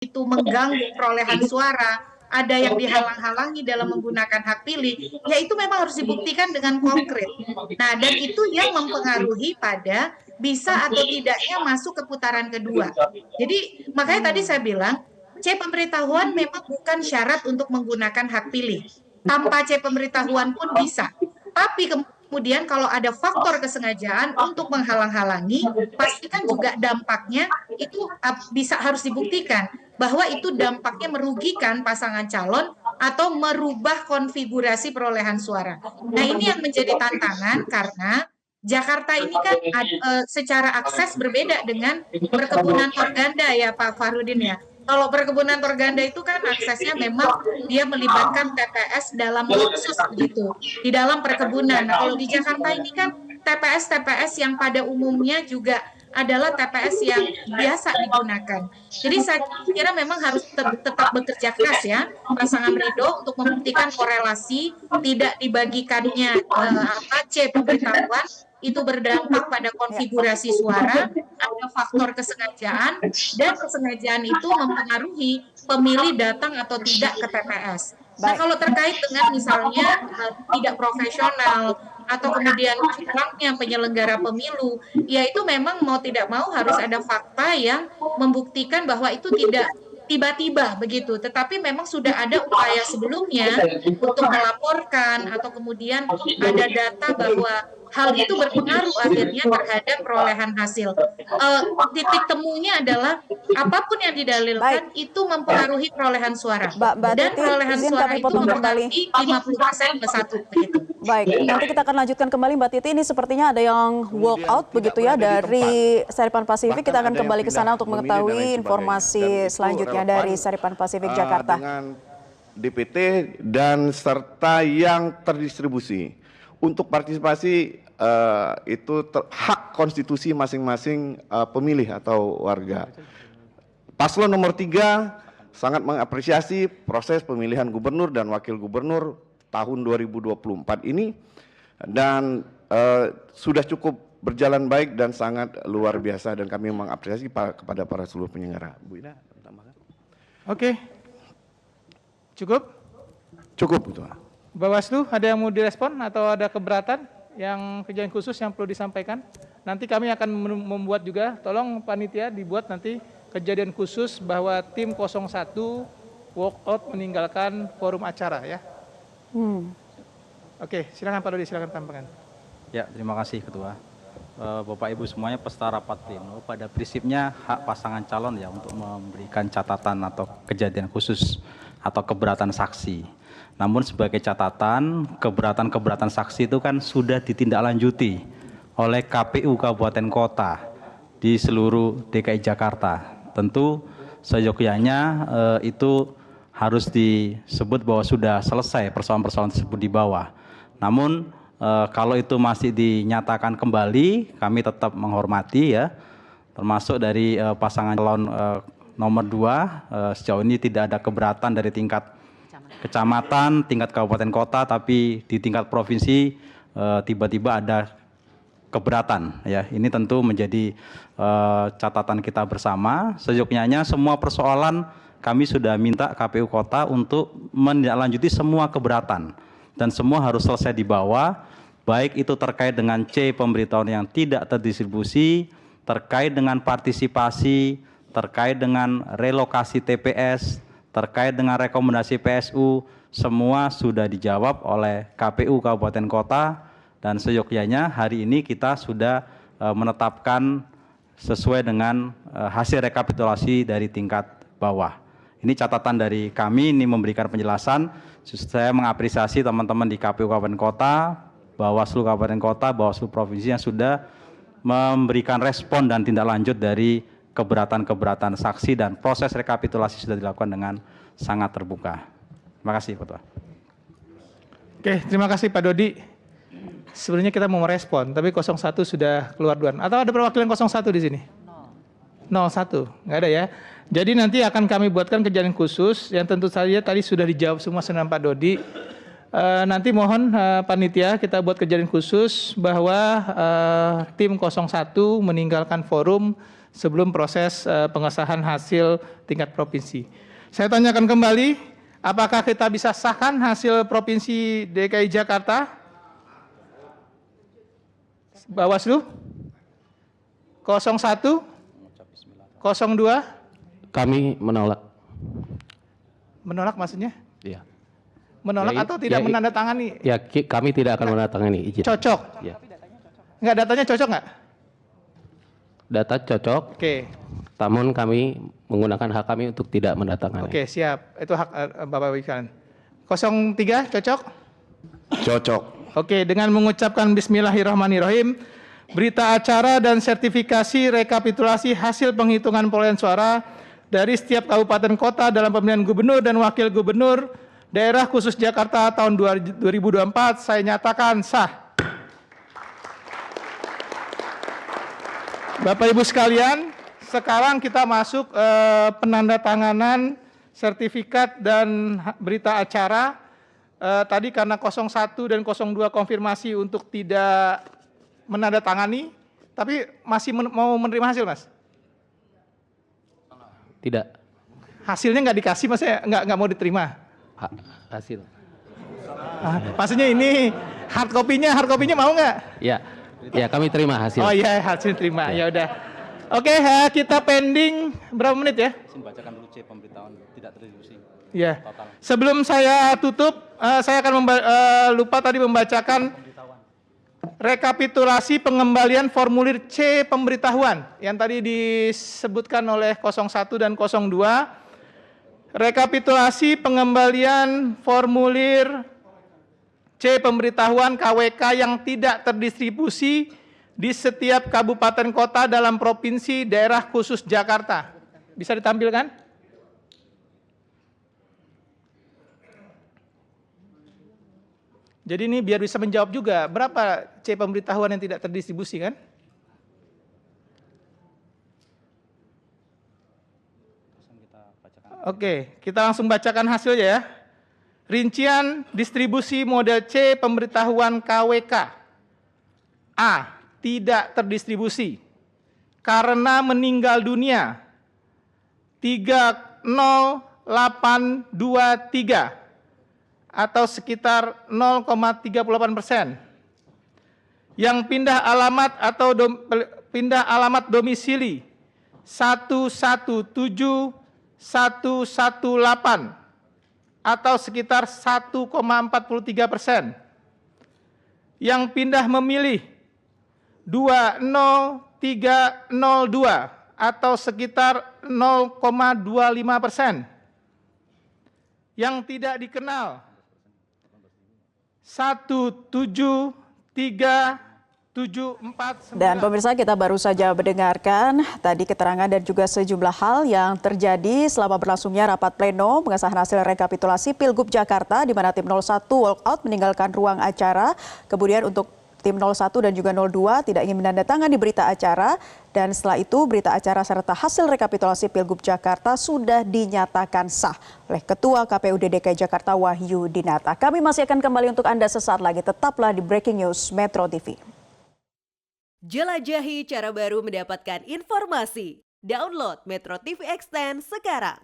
itu mengganggu perolehan suara, ada yang dihalang-halangi dalam menggunakan hak pilih, ya itu memang harus dibuktikan dengan konkret. Nah, dan itu yang mempengaruhi pada bisa atau tidaknya masuk ke putaran kedua. Jadi, makanya tadi saya bilang, C pemberitahuan memang bukan syarat untuk menggunakan hak pilih. Tanpa C pemberitahuan pun bisa. Tapi kemudian kalau ada faktor kesengajaan untuk menghalang-halangi, pastikan juga dampaknya itu harus dibuktikan bahwa itu dampaknya merugikan pasangan calon atau merubah konfigurasi perolehan suara. Nah, ini yang menjadi tantangan karena Jakarta ini kan secara akses berbeda dengan perkebunan organda ya Pak Farudin ya. Kalau perkebunan organda itu kan aksesnya memang dia melibatkan TPS dalam khusus begitu di dalam perkebunan. Nah, kalau di Jakarta ini kan TPS-TPS yang pada umumnya juga adalah TPS yang biasa digunakan. Jadi saya kira memang harus tetap bekerja keras ya pasangan Ridho untuk membuktikan korelasi tidak dibagikannya C pemberitahuan itu berdampak pada konfigurasi suara, ada faktor kesengajaan, dan kesengajaan itu mempengaruhi pemilih datang atau tidak ke TPS. Nah, kalau terkait dengan misalnya tidak profesional atau kemudian curangnya penyelenggara pemilu, ya itu memang mau tidak mau harus ada fakta yang membuktikan bahwa itu tidak tiba-tiba begitu, tetapi memang sudah ada upaya sebelumnya untuk melaporkan atau kemudian ada data bahwa hal itu berpengaruh akhirnya terhadap perolehan hasil. Titik temunya adalah apapun yang didalilkan itu mempengaruhi perolehan suara. Dan perolehan suara itu mempengaruhi 50% ke 1. Begitu. Baik, nanti kita akan lanjutkan kembali Mbak Titi. Ini sepertinya ada yang walk out begitu ya dari Saripan Pasifik. Kita akan kembali ke sana untuk mengetahui informasi selanjutnya dari Saripan Pasifik Jakarta. Dengan DPT dan serta yang terdistribusi. Untuk partisipasi itu hak konstitusi masing-masing pemilih atau warga. Paslon nomor 3 sangat mengapresiasi proses pemilihan gubernur dan wakil gubernur tahun 2024 ini dan sudah cukup berjalan baik dan sangat luar biasa dan kami mengapresiasi kepada para seluruh penyelenggara. Bu Ina, tambahkan. Oke. Cukup? Cukup itu. Bawaslu ada yang mau direspon atau ada keberatan yang kejadian khusus yang perlu disampaikan? Nanti kami akan membuat juga, tolong panitia dibuat nanti kejadian khusus bahwa tim 01 walk out meninggalkan forum acara ya. Oke, silakan Pak Dodi, silakan tambahkan. Ya, terima kasih Ketua. Bapak Ibu semuanya peserta rapat pleno, pada prinsipnya hak pasangan calon ya untuk memberikan catatan atau kejadian khusus atau keberatan saksi. Namun sebagai catatan, keberatan saksi itu kan sudah ditindaklanjuti oleh KPU Kabupaten Kota di seluruh DKI Jakarta. Tentu seyogyanya itu harus disebut bahwa sudah selesai persoalan-persoalan tersebut di bawah. Namun kalau itu masih dinyatakan kembali, kami tetap menghormati ya, termasuk dari pasangan calon nomor 2, sejauh ini tidak ada keberatan dari tingkat kecamatan, tingkat kabupaten kota, tapi di tingkat provinsi tiba-tiba ada keberatan ya. Ini tentu menjadi catatan kita bersama. Seyogyanya semua persoalan kami sudah minta KPU Kota untuk menindaklanjuti semua keberatan dan semua harus selesai di bawah, baik itu terkait dengan C pemberitahuan yang tidak terdistribusi, terkait dengan partisipasi, terkait dengan relokasi TPS, terkait dengan rekomendasi PSU, semua sudah dijawab oleh KPU Kabupaten Kota dan seyogyanya hari ini kita sudah menetapkan sesuai dengan hasil rekapitulasi dari tingkat bawah. Ini catatan dari kami, ini memberikan penjelasan. Saya mengapresiasi teman-teman di KPU Kabupaten Kota, Bawaslu Kabupaten Kota, Bawaslu Provinsi yang sudah memberikan respon dan tindak lanjut dari keberatan-keberatan saksi dan proses rekapitulasi sudah dilakukan dengan sangat terbuka. Terima kasih, Ketua. Oke, terima kasih Pak Dodi. Sebenarnya kita mau merespon, tapi 01 sudah keluar duluan. Atau ada perwakilan 01 di sini? 01, nggak ada ya. Jadi nanti akan kami buatkan kejadian khusus yang tentu saja tadi sudah dijawab semua dengan Pak Dodi. Nanti mohon panitia kita buat kejadian khusus bahwa tim 01 meninggalkan forum sebelum proses pengesahan hasil tingkat provinsi. Saya tanyakan kembali, apakah kita bisa sahkan hasil Provinsi DKI Jakarta? Bawaslu? 01? 02? Kami menolak. Menolak maksudnya? Ya. Menolak Ya, atau tidak ya, menandatangani? Ya, kami tidak akan menandatangani izin. Cocok? Ya. Enggak, datanya cocok nggak? Data cocok, Oke, namun kami menggunakan hak kami untuk tidak menandatangani. oke, siap. Itu hak Bapak Wikan. 03 cocok? Cocok. Oke, dengan mengucapkan Bismillahirrahmanirrahim, berita acara dan sertifikasi rekapitulasi hasil penghitungan perolehan suara dari setiap kabupaten kota dalam pemilihan gubernur dan wakil gubernur daerah khusus Jakarta tahun 2024 saya nyatakan sah. Bapak Ibu sekalian, sekarang kita masuk penandatanganan sertifikat dan berita acara. Tadi karena 01 dan 02 konfirmasi untuk tidak menandatangani, tapi masih mau menerima hasil, Mas? Tidak. Hasilnya nggak dikasih, maksudnya nggak mau diterima? Hasil. Maksudnya ini hard copy-nya mau nggak? Ya. Ya, kami terima hasil. Oh iya, hasil terima. Ya udah. Oke, kita pending berapa menit ya? Izin bacakan dulu C pemberitahuan tidak terdistribusi. Ya. Total. Sebelum saya tutup, saya akan lupa tadi membacakan rekapitulasi pengembalian formulir C pemberitahuan yang tadi disebutkan oleh 01 dan 02. Rekapitulasi pengembalian formulir C pemberitahuan KWK yang tidak terdistribusi di setiap kabupaten kota dalam provinsi daerah khusus Jakarta. Bisa ditampilkan? Jadi ini biar bisa menjawab juga, berapa C pemberitahuan yang tidak terdistribusi kan? Oke, kita langsung bacakan hasilnya ya. Rincian distribusi model C pemberitahuan KWK. A. Tidak terdistribusi karena meninggal dunia 30823 atau sekitar 0,38%. Yang pindah alamat atau pindah alamat domisili 117.118 atau sekitar 1,43%. Yang pindah memilih 20302 atau sekitar 0,25%. Yang tidak dikenal 17374. Dan pemirsa, kita baru saja mendengarkan tadi keterangan dan juga sejumlah hal yang terjadi selama berlangsungnya rapat pleno pengesahan hasil rekapitulasi Pilgub Jakarta di mana tim 01 walk out meninggalkan ruang acara. Kemudian untuk tim 01 dan juga 02 tidak ingin menandatangani berita acara, dan setelah itu berita acara serta hasil rekapitulasi Pilgub Jakarta sudah dinyatakan sah oleh Ketua KPUD DKI Jakarta Wahyu Dinata. Kami masih akan kembali untuk Anda sesaat lagi, tetaplah di Breaking News Metro TV. Jelajahi cara baru mendapatkan informasi. Download Metro TV Extend sekarang.